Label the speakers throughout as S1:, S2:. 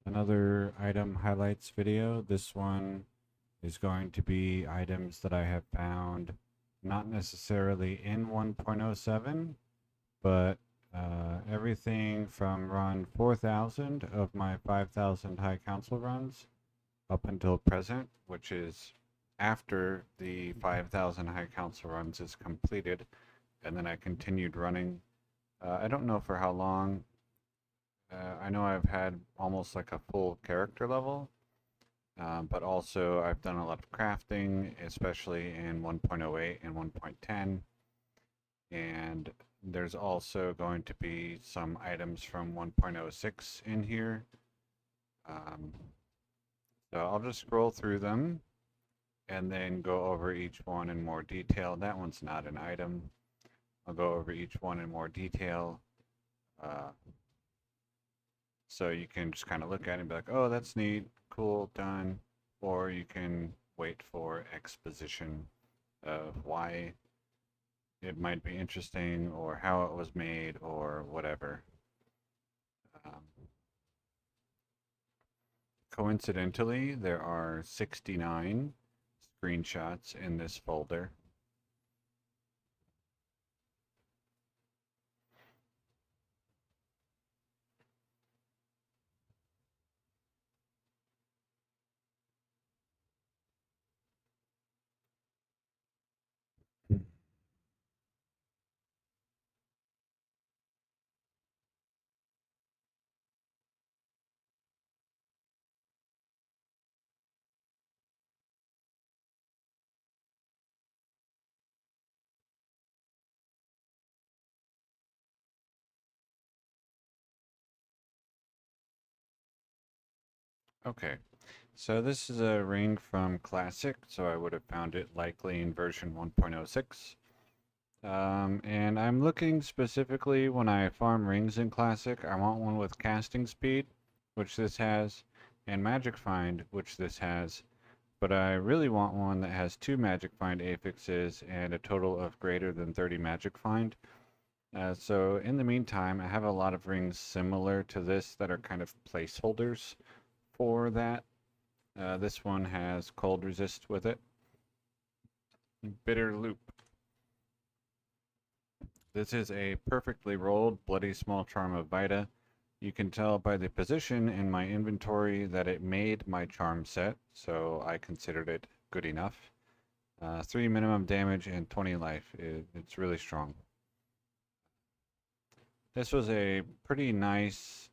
S1: Another item highlights video. This one is going to be items that I have found not necessarily in 1.07, but everything from run 4000 of my 5000 High Council runs up until present, which is after the 5000 High Council runs is completed, and then I continued running. I don't know for how long. I know I've had almost like a full character level, but also I've done a lot of crafting, especially in 1.08 and 1.10. And there's also going to be some items from 1.06 in here. Um, so I'll just scroll through them and then go over each one in more detail. That one's not an item. I'll go over each one in more detail. Uh, so you can just kind of look at it and be like, oh, that's neat, cool, done. Or you can wait for exposition of why it might be interesting or how it was made or whatever. Um, Coincidentally, there are 69 screenshots in this folder. Okay, so this is a ring from Classic, so I would have found it likely in version 1.06. And I'm looking specifically when I farm rings in Classic, I want one with casting speed, which this has, and magic find, which this has, but I really want one that has 2 magic find affixes and a total of greater than 30 magic find. So in the meantime, I have a lot of rings similar to this that are kind of placeholders for that. This one has cold resist with it. Bitter loop. This is a perfectly rolled bloody small charm of Vita. You can tell by the position in my inventory that it made my charm set, so I considered it good enough. 3 minimum damage and 20 life. It's really strong. This was a pretty nice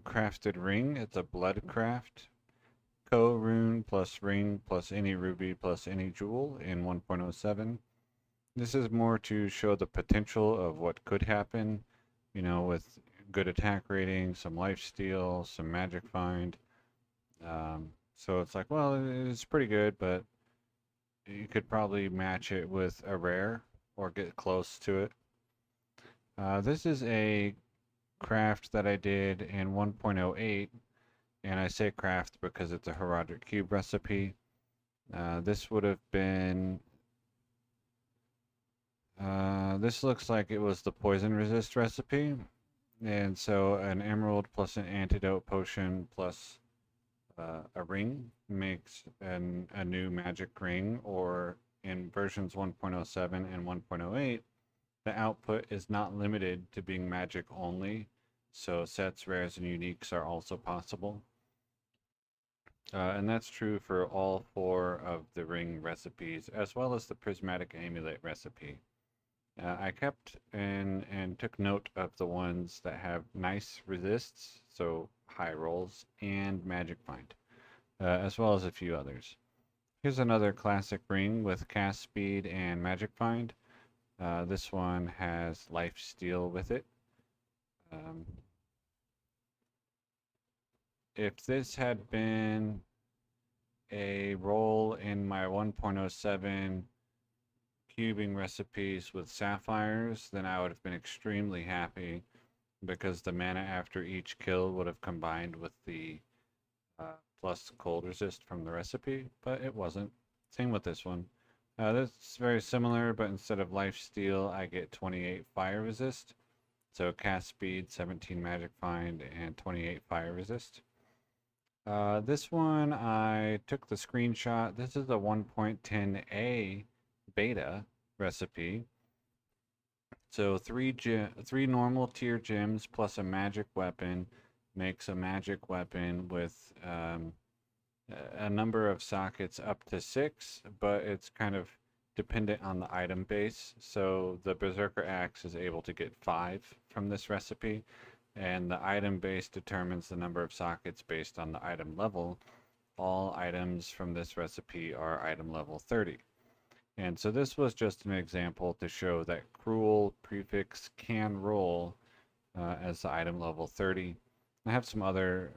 S1: crafted ring. It's a blood craft. Co-rune plus ring plus any ruby plus any jewel in 1.07. This is more to show the potential of what could happen, with good attack rating, some life steal, some magic find. So it's like, well, it's pretty good, but you could probably match it with a rare or get close to it. This is a craft that I did in 1.08, and I say craft because it's a Herodic Cube recipe. This would have been. This looks like it was the poison resist recipe. And so an emerald plus an antidote potion plus a ring makes a new magic ring, or in versions 1.07 and 1.08, the output is not limited to being magic only, so sets, rares, and uniques are also possible. And that's true for all 4 of the ring recipes, as well as the prismatic amulet recipe. I kept and took note of the ones that have nice resists, so high rolls, and magic find, as well as a few others. Here's another classic ring with cast speed and magic find. This one has life steal with it. Um, if this had been a roll in my 1.07 cubing recipes with sapphires, then I would have been extremely happy because the mana after each kill would have combined with the plus cold resist from the recipe, but it wasn't. Same with this one. This is very similar, but instead of life steal, I get 28 fire resist. So cast speed, 17 magic find, and 28 fire resist. This one I took the screenshot. This is a 1.10a beta recipe. So three normal tier gems plus a magic weapon makes a magic weapon with a number of sockets up to 6, but it's kind of dependent on the item base. So the Berserker Axe is able to get 5 from this recipe, and the item base determines the number of sockets based on the item level. All items from this recipe are item level 30. And so this was just an example to show that Cruel Prefix can roll as the item level 30. I have some other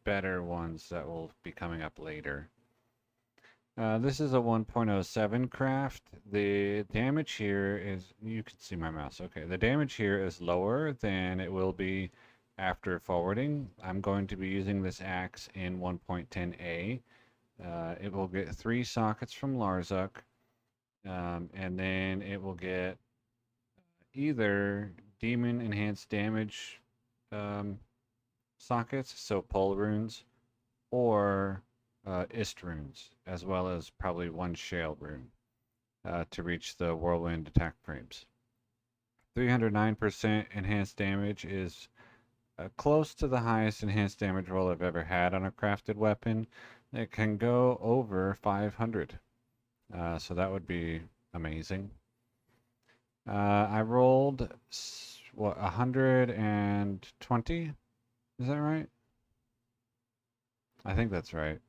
S1: better ones that will be coming up later. This is a 1.07 craft. The damage here is, you can see my mouse, okay. The damage here is lower than it will be after forwarding. I'm going to be using this axe in 1.10a. It will get 3 sockets from Larzuk, and then it will get either demon enhanced damage um, sockets, so pull runes, or ist runes, as well as probably 1 shale rune to reach the whirlwind attack frames. 309% enhanced damage is close to the highest enhanced damage roll I've ever had on a crafted weapon. It can go over 500, so that would be amazing. I rolled, what, 120? Is that right? I think that's right.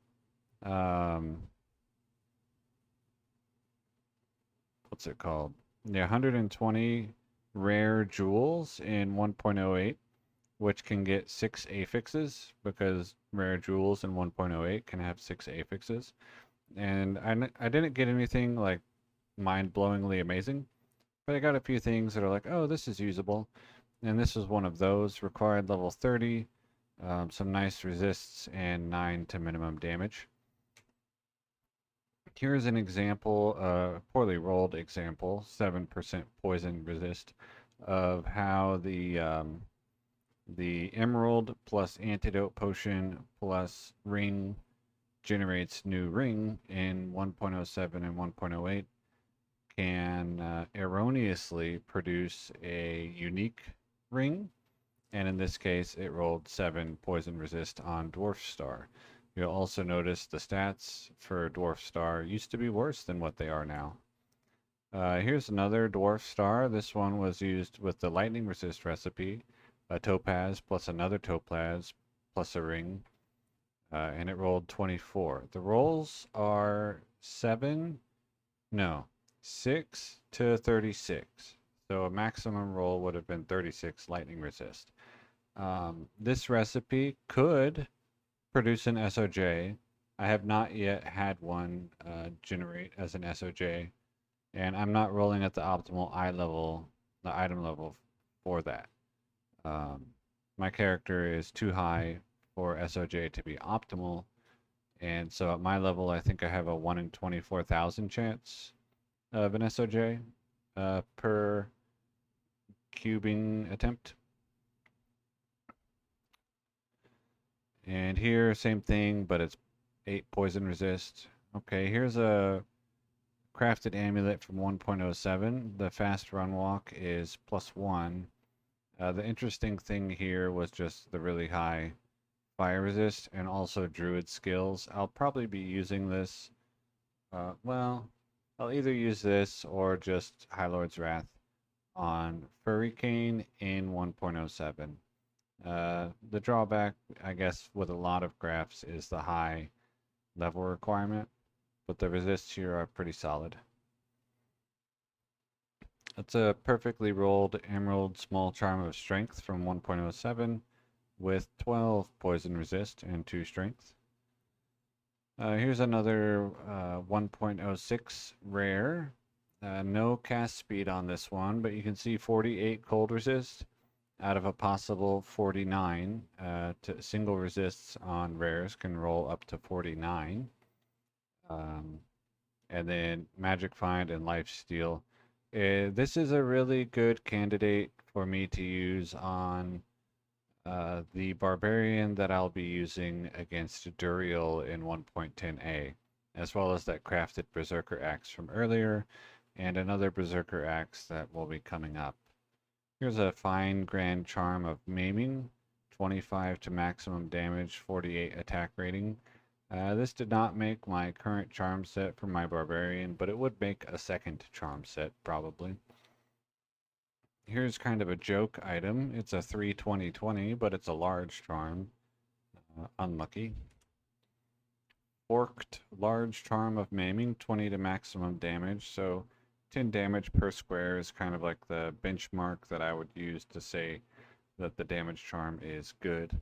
S1: What's it called? Yeah, 120 rare jewels in 1.08, which can get 6 affixes because rare jewels in 1.08 can have 6 affixes. And I didn't get anything like mind-blowingly amazing, but I got a few things that are like, oh, this is usable. And this is one of those. Required level 30, some nice resists, and 9 to minimum damage. Here's an example, poorly rolled example, 7% poison resist, of how the emerald plus antidote potion plus ring generates new ring in 1.07 and 1.08 can erroneously produce a unique ring. And in this case, it rolled 7 poison resist on Dwarf Star. You'll also notice the stats for Dwarf Star used to be worse than what they are now. Here's another Dwarf Star. This one was used with the Lightning Resist recipe, a topaz plus another topaz plus a ring, and it rolled 24. The rolls are 6 to 36. So a maximum roll would have been 36 Lightning Resist. This recipe could produce an SOJ. I have not yet had one generate as an SOJ, and I'm not rolling at the optimal the item level for that. My character is too high for SOJ to be optimal, and so at my level, I think I have a 1 in 24,000 chance of an SOJ per cubing attempt. And here, same thing, but it's 8 poison resist. Okay, here's a crafted amulet from 1.07. The fast run walk is +1. The interesting thing here was just the really high fire resist and also druid skills. I'll probably be using this. Well, I'll either use this or just High Lord's Wrath on Furricane in 1.07. The drawback, I guess, with a lot of crafts is the high level requirement, but the resists here are pretty solid. It's a perfectly rolled Emerald Small Charm of Strength from 1.07 with 12 poison resist and 2 strength. Here's another 1.06 rare. No cast speed on this one, but you can see 48 cold resist out of a possible 49. To single resists on rares can roll up to 49. And then Magic Find and Life Steal. This is a really good candidate for me to use on the barbarian that I'll be using against Duriel in 1.10a, as well as that crafted berserker axe from earlier, and another berserker axe that will be coming up. Here's a fine grand charm of maiming, 25 to maximum damage, 48 attack rating. This did not make my current charm set for my barbarian, but it would make a second charm set probably. Here's kind of a joke item. It's a 3-20-20, but it's a large charm. Unlucky. Forked large charm of maiming, 20 to maximum damage. So 10 damage per square is kind of like the benchmark that I would use to say that the damage charm is good.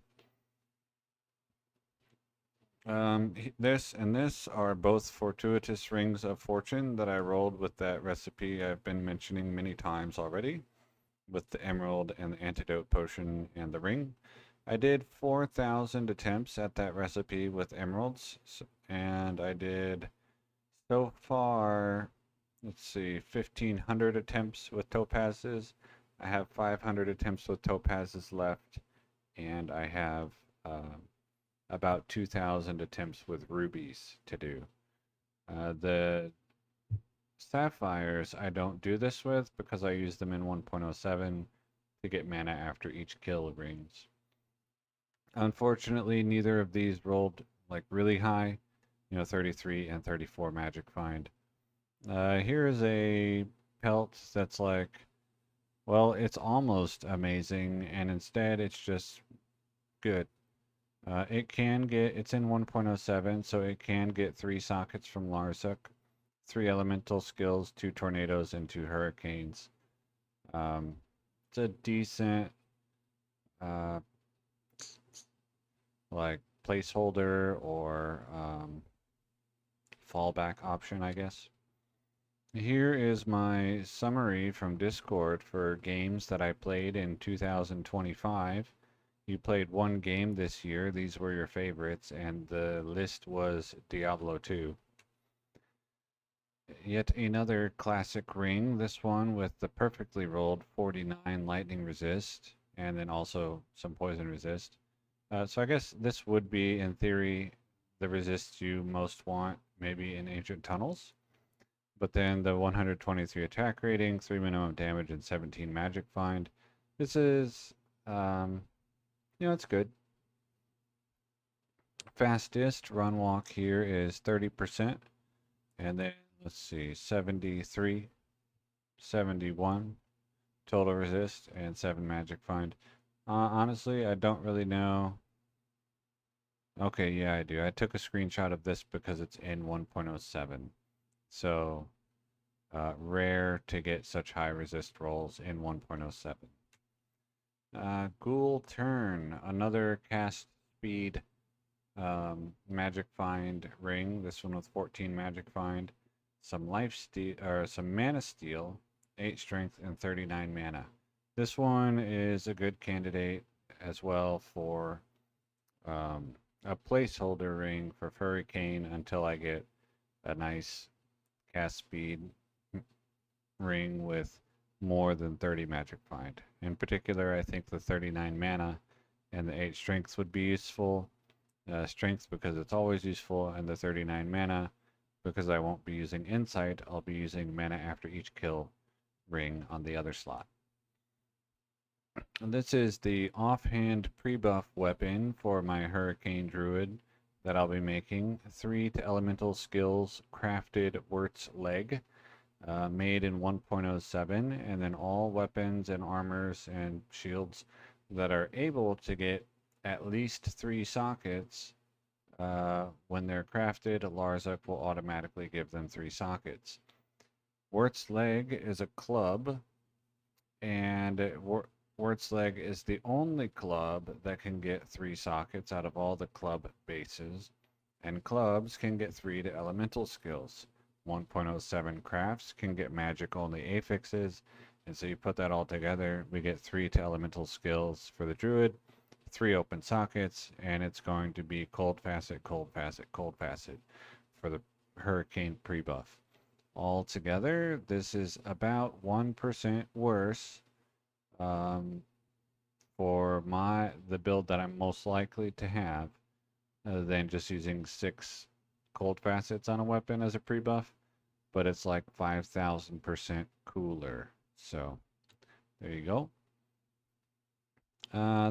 S1: This and this are both fortuitous rings of fortune that I rolled with that recipe I've been mentioning many times already, with the emerald and the antidote potion and the ring. I did 4,000 attempts at that recipe with emeralds, and I did so far, let's see, 1,500 attempts with topazes. I have 500 attempts with topazes left, and I have about 2,000 attempts with rubies to do. The sapphires I don't do this with because I use them in 1.07 to get mana after each kill rings. Unfortunately, neither of these rolled like really high, 33 and 34 magic find. Here is a pelt that's like, well, it's almost amazing, and instead it's just good. It's in 1.07, so it can get 3 sockets from Larsuk, 3 elemental skills, 2 tornadoes, and 2 hurricanes. It's a decent, uh, like, placeholder or fallback option, I guess. Here is my summary from Discord for games that I played in 2025. You played one game this year, these were your favorites, and the list was Diablo 2. Yet another classic ring, this one with the perfectly rolled 49 lightning resist, and then also some poison resist. So I guess this would be, in theory, the resist you most want, maybe in Ancient Tunnels. But then the 123 attack rating, 3 minimum damage, and 17 magic find. This is, it's good. Fastest run walk here is 30%. And then, let's see, 73, 71 total resist, and 7 magic find. Honestly, I don't really know. Okay, yeah, I do. I took a screenshot of this because it's in 1.07. So, rare to get such high resist rolls in 1.07. Ghoul Turn, another cast speed magic find ring. This one with 14 magic find, some life steal or some mana steal, 8 strength and 39 mana. This one is a good candidate as well for a placeholder ring for Hurricane until I get a nice cast speed ring with more than 30 magic find. In particular, I think the 39 mana and the 8 strength would be useful. Strength because it's always useful, and the 39 mana because I won't be using Insight, I'll be using mana after each kill ring on the other slot. And this is the offhand pre-buff weapon for my Hurricane Druid that I'll be making. 3 to elemental skills crafted Wirt's Leg, made in 1.07, and then all weapons and armors and shields that are able to get at least 3 sockets. When they're crafted, Larzuk will automatically give them 3 sockets. Wirt's Leg is a club, and Wirt's Leg is the only club that can get 3 sockets out of all the club bases, and clubs can get 3 to elemental skills. 1.07 crafts can get magic only affixes, and so you put that all together, we get 3 to elemental skills for the Druid, 3 open sockets, and it's going to be cold facet, cold facet, cold facet for the Hurricane pre-buff. Altogether, this is about 1% worse for the build that I'm most likely to have, than just using 6 cold facets on a weapon as a pre-buff, but it's like 5,000% cooler. So there you go.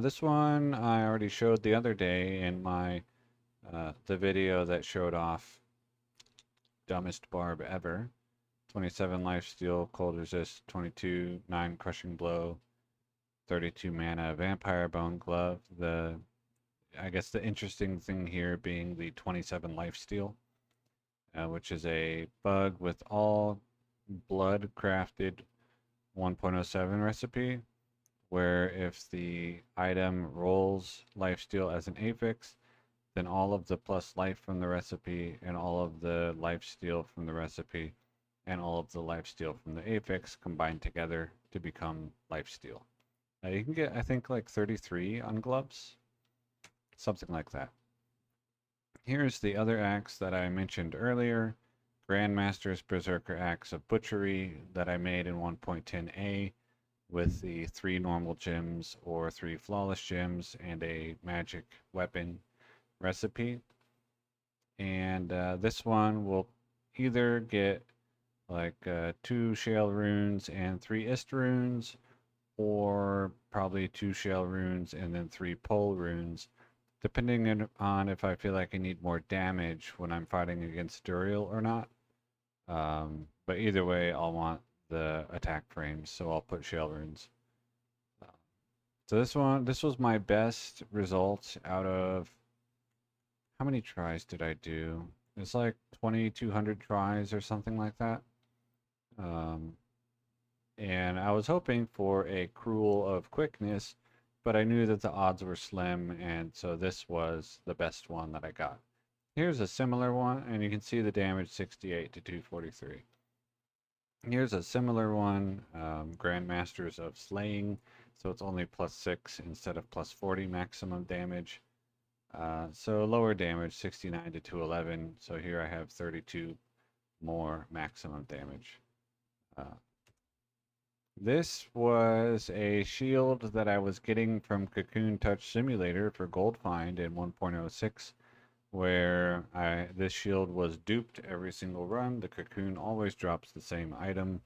S1: This one I already showed the other day in my the video that showed off dumbest barb ever. 27 lifesteal, cold resist, 22, 9 crushing blow, 32 mana vampire bone glove. I guess the interesting thing here being the 27 lifesteal, which is a bug with all blood crafted 1.07 recipe, where if the item rolls lifesteal as an affix, then all of the plus life from the recipe and all of the lifesteal from the recipe and all of the lifesteal from the affix combine together to become lifesteal. You can get, I think, like 33 on gloves, something like that. Here's the other axe that I mentioned earlier, Grandmaster's Berserker Axe of Butchery that I made in 1.10a with the 3 normal gems or 3 flawless gems and a magic weapon recipe. And this one will either get like 2 shale runes and 3 ist runes, or probably 2 shale runes and then 3 pole runes, depending on if I feel like I need more damage when I'm fighting against Duriel or not. But either way, I'll want the attack frames, so I'll put shale runes. So this was my best result out of, how many tries did I do? It's like 2,200 tries or something like that. And I was hoping for a Cruel of Quickness, but I knew that the odds were slim, and so this was the best one that I got. Here's a similar one, and you can see the damage 68 to 243. Here's a similar one, Grandmasters of Slaying, so it's only +6 instead of +40 maximum damage. So lower damage, 69 to 211, so here I have 32 more maximum damage. This was a shield that I was getting from Cocoon Touch Simulator for Gold Find in 1.06, where this shield was duped every single run. The Cocoon always drops the same item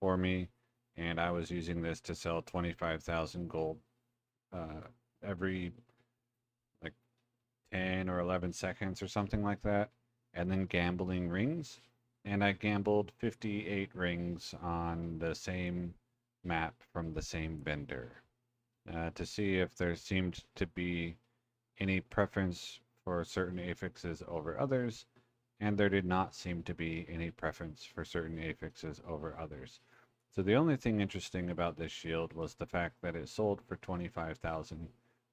S1: for me, and I was using this to sell 25,000 gold every like 10 or 11 seconds or something like that, and then gambling rings. And I gambled 58 rings on the same map from the same vendor to see if there seemed to be any preference for certain affixes over others, and there did not seem to be any preference for certain affixes over others. So the only thing interesting about this shield was the fact that it sold for 25,000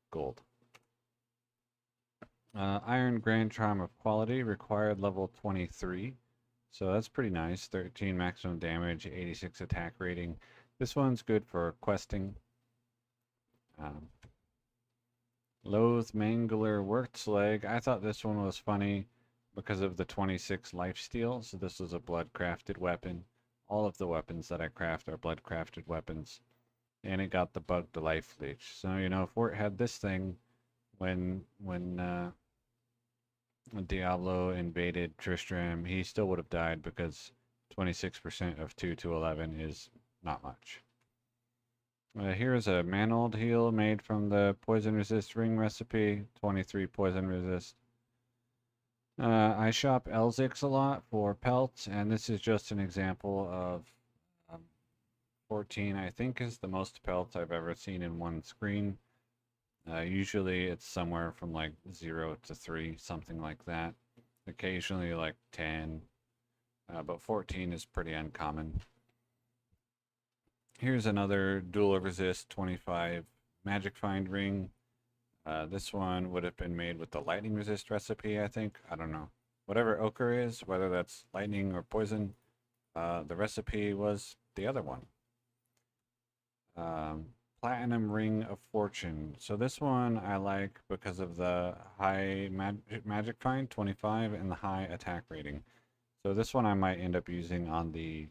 S1: gold. Iron Grand Charm of Quality required level 23. So that's pretty nice. 13 maximum damage, 86 attack rating. This one's good for questing. Loathe Mangler Wurt's Leg. I thought this one was funny because of the 26 lifesteal. So this was a blood crafted weapon. All of the weapons that I craft are blood crafted weapons. And it got the bug to life leech. So, you know, if Wurt had this thing when Diablo invaded Tristram, he still would have died because 26% of 2 to 11 is not much. Here's a Manold heal made from the poison resist ring recipe, 23 poison resist. I shop Elzix a lot for pelts, and this is just an example of 14, I think, is the most pelts I've ever seen in one screen. Usually it's somewhere from like 0 to 3, something like that. Occasionally like 10, but 14 is pretty uncommon. Here's another dual resist 25 magic find ring. This one would have been made with the lightning resist recipe, I think. I don't know. Whatever ochre is, whether that's lightning or poison, the recipe was the other one. Platinum Ring of Fortune. So this one I like because of the high magic find, 25, and the high attack rating. So this one I might end up using on the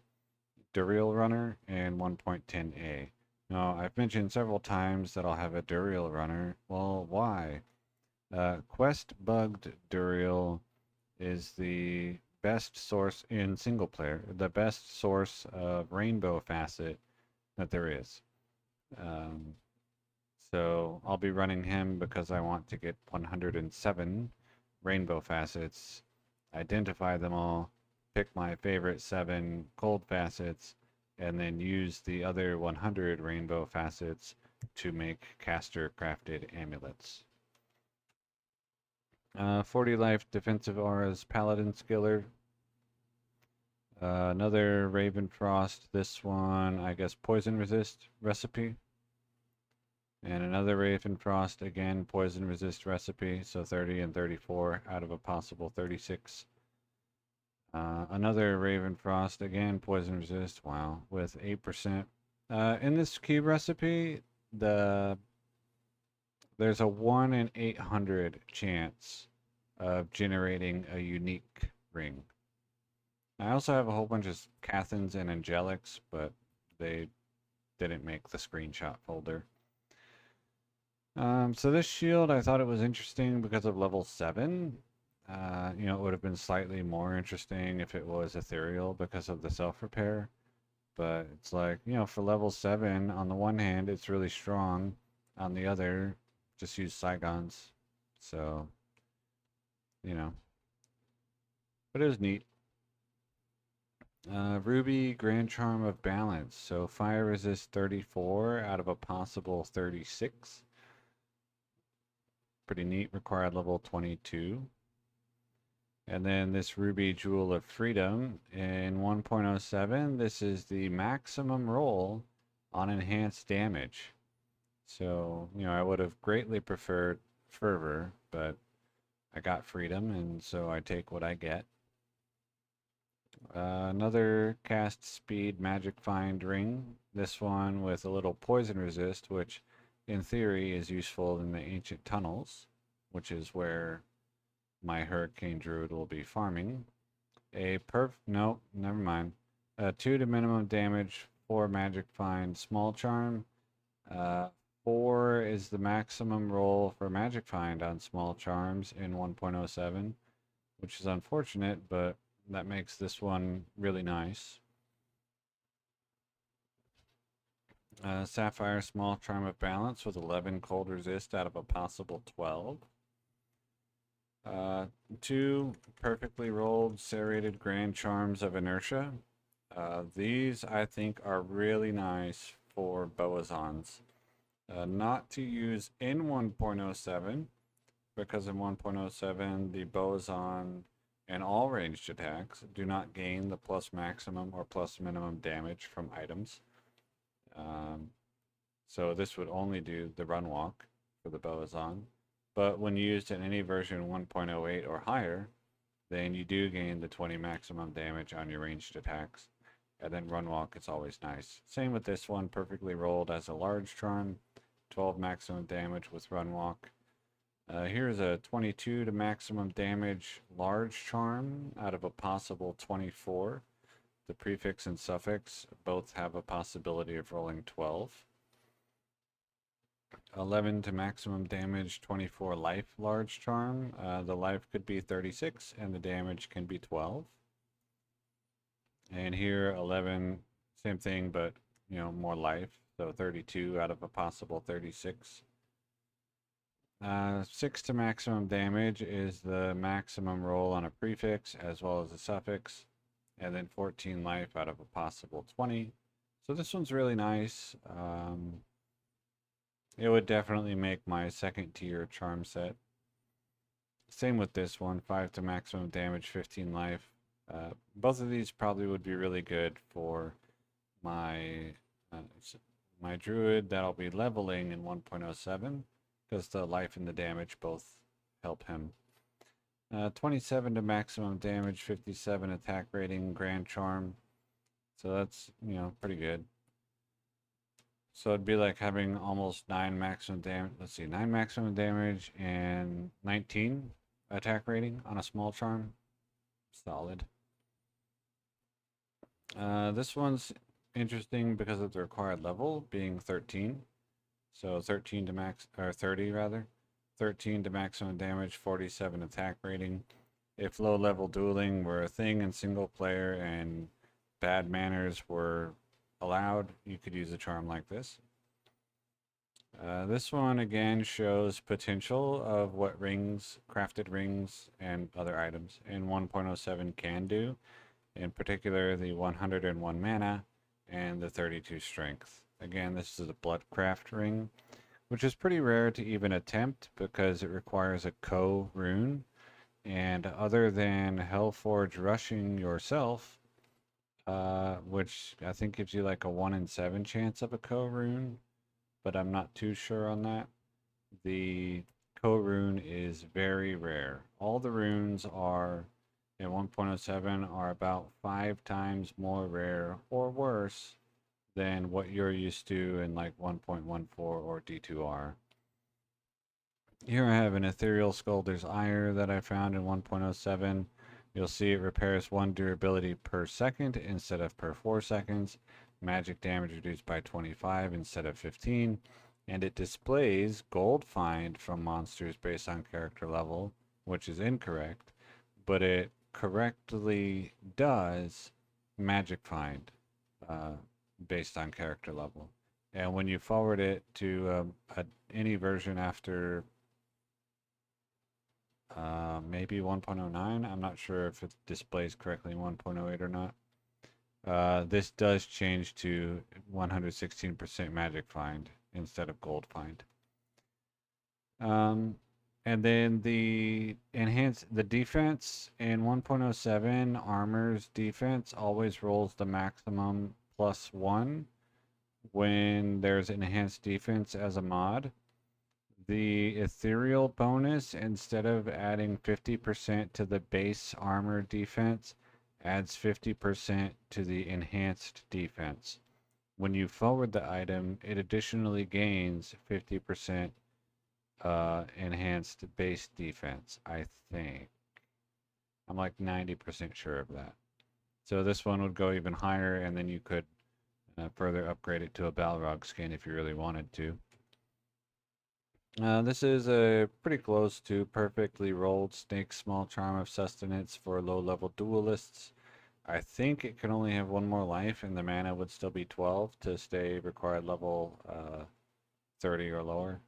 S1: Duriel runner in 1.10a. Now, I've mentioned several times that I'll have a Duriel runner. Well, why? Quest bugged Duriel is the best source in single player, the best source of rainbow facet that there is. Um, so I'll be running him because I want to get 107 rainbow facets, identify them all, pick my favorite 7 cold facets, and then use the other 100 rainbow facets to make caster crafted amulets. 40 life defensive auras paladin skiller. Another Raven Frost. This one, I guess, poison resist recipe. And another Raven Frost, again, poison resist recipe. So 30 and 34 out of a possible 36. Another Raven Frost, again, poison resist. Wow, with 8%. In this cube recipe, there's a 1 in 800 chance of generating a unique ring. I also have a whole bunch of Cathans and Angelics, but they didn't make the screenshot folder. So this shield, I thought it was interesting because of level 7. You know, it would have been slightly more interesting if it was ethereal because of the self-repair. But it's like, you know, for level 7, on the one hand, it's really strong. On the other, just use Saigons. So, you know. But it was neat. Ruby Grand Charm of Balance. So fire resist 34 out of a possible 36. Pretty neat. Required level 22. And then this Ruby Jewel of Freedom in 1.07. This is the maximum roll on enhanced damage. So, you know, I would have greatly preferred Fervor, but I got Freedom, and so I take what I get. Another cast speed magic find ring. This one with a little poison resist, which in theory is useful in the ancient tunnels, which is where my Hurricane Druid will be farming. No, never mind. 2 to minimum damage, 4 magic find, small charm. 4 is the maximum roll for magic find on small charms in 1.07, which is unfortunate, but that makes this one really nice. Sapphire Small Charm of Balance with 11 cold resist out of a possible 12. 2 perfectly rolled serrated Grand Charms of Inertia. These I think are really nice for Boazons. Not to use in 1.07 because in 1.07 the Boazon and all ranged attacks do not gain the plus maximum or plus minimum damage from items. So this would only do the run walk for the Boazon. But when used in any version 1.08 or higher, then you do gain the 20 maximum damage on your ranged attacks. And then run walk is always nice. Same with this one, perfectly rolled as a large charm, 12 maximum damage with run walk. Here's a 22 to maximum damage large charm out of a possible 24. The prefix and suffix both have a possibility of rolling 12. 11 to maximum damage, 24 life large charm. The life could be 36 and the damage can be 12. And here 11, same thing, but you know, more life. So 32 out of a possible 36. 6 to maximum damage is the maximum roll on a prefix as well as a suffix. And then 14 life out of a possible 20. So this one's really nice. It would definitely make my second tier charm set. Same with this one, 5 to maximum damage, 15 life. Both of these probably would be really good for my my druid that I'll be leveling in 1.07 because the life and the damage both help him. 27 to maximum damage, 57 attack rating, grand charm. So that's, you know, pretty good. So it'd be like having almost 9 maximum damage. Let's see, 9 maximum damage and 19 attack rating on a small charm. Solid. This one's interesting because of the required level being 13. So 13 to max, or 30 rather. 13 to maximum damage, 47 attack rating. If low level dueling were a thing in single player and bad manners were allowed, you could use a charm like this. This one again shows potential of what rings, crafted rings, and other items in 1.07 can do, in particular the 101 mana and the 32 strength. Again, this is a Bloodcraft ring, which is pretty rare to even attempt because it requires a co-rune, and other than Hellforge rushing yourself, which I think gives you like a 1 in 7 chance of a co-rune, but I'm not too sure on that. The co-rune is very rare. All the runes are in 1.07 are about 5 times more rare or worse than what you're used to in like 1.14 or D2R. Here I have an Ethereal Sculptor's Ire that I found in 1.07. You'll see it repairs 1 durability per second instead of per 4 seconds. Magic damage reduced by 25 instead of 15. And it displays gold find from monsters based on character level, which is incorrect, but it correctly does magic find based on character level. And when you forward it to any version after maybe 1.09. I'm not sure if it displays correctly in 1.08 or not. This does change to 116% magic find instead of gold find. And then the defense in 1.07 armor's defense always rolls the maximum +1 when there's enhanced defense as a mod. The ethereal bonus, instead of adding 50% to the base armor defense, adds 50% to the enhanced defense. When you forward the item, it additionally gains 50% enhanced base defense, I think. I'm like 90% sure of that. So this one would go even higher, and then you could further upgrade it to a Balrog skin if you really wanted to. This is a pretty close to perfectly rolled Snake Small Charm of Sustenance for low-level duelists. I think it can only have one more life, and the mana would still be 12 to stay required level 30 or lower.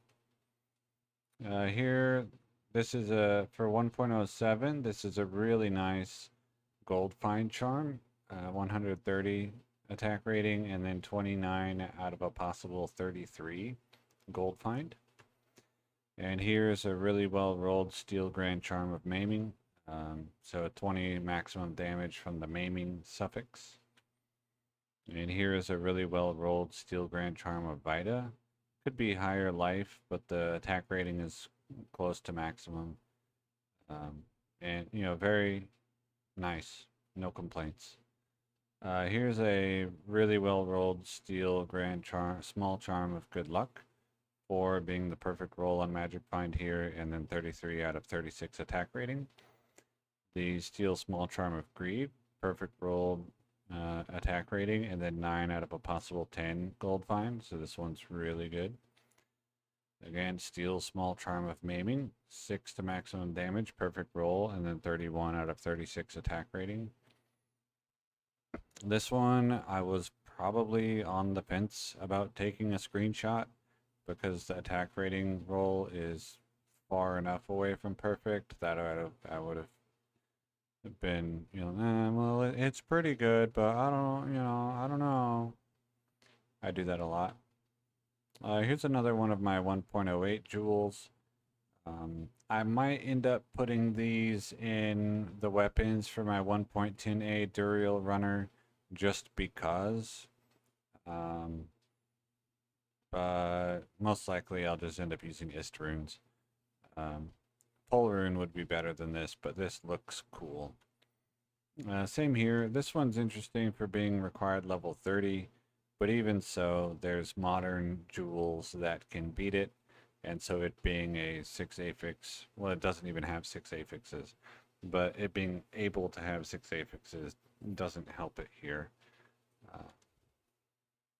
S1: Here, this is for 1.07, this is a really nice gold find charm, 130 attack rating, and then 29 out of a possible 33 gold find. And here's a really well rolled Steel Grand Charm of Maiming. So 20 maximum damage from the Maiming suffix. And here is a really well rolled Steel Grand Charm of Vita. Could be higher life, but the attack rating is close to maximum. And, you know, very nice. No complaints. Here's a really well rolled Steel Grand Charm, Small Charm of Good Luck. 4 being the perfect roll on Magic Find here, and then 33 out of 36 attack rating. The Steel Small Charm of Greed, perfect roll attack rating, and then 9 out of a possible 10 gold find, so this one's really good. Again, Steel Small Charm of Maiming, 6 to maximum damage, perfect roll, and then 31 out of 36 attack rating. This one, I was probably on the fence about taking a screenshot, because the attack rating roll is far enough away from perfect that I would have been, you know, well, it's pretty good, but I don't know. I do that a lot. Here's another one of my 1.08 jewels. I might end up putting these in the weapons for my 1.10A Duriel runner just because. But most likely I'll just end up using Ist runes. Pole rune would be better than this, but this looks cool. Same here. This one's interesting for being required level 30, but even so, there's modern jewels that can beat it, and so it being a 6 affix, well, it doesn't even have 6 affixes, but it being able to have 6 affixes doesn't help it here.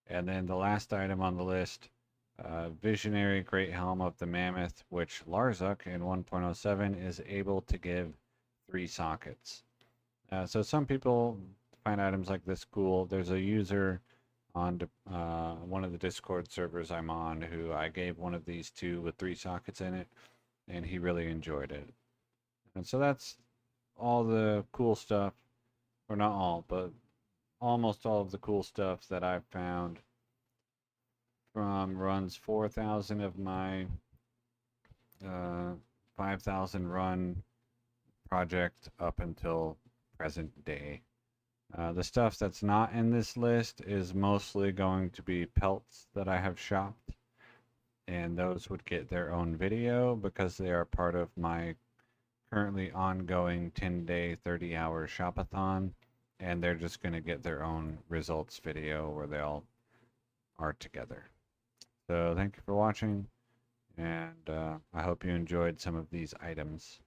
S1: And then the last item on the list, Visionary Great Helm of the Mammoth, which Larzuk in 1.07 is able to give 3 sockets. So some people find items like this cool. There's a user on one of the Discord servers I'm on who I gave one of these to with 3 sockets in it, and he really enjoyed it. And so that's all the cool stuff, or not all, but almost all of the cool stuff that I've found from runs 4,000 of my 5,000 run project up until present day. The stuff that's not in this list is mostly going to be pelts that I have shopped, and those would get their own video because they are part of my currently ongoing 10-day, 30-hour shopathon, and they're just going to get their own results video where they all are together. So thank you for watching, and I hope you enjoyed some of these items.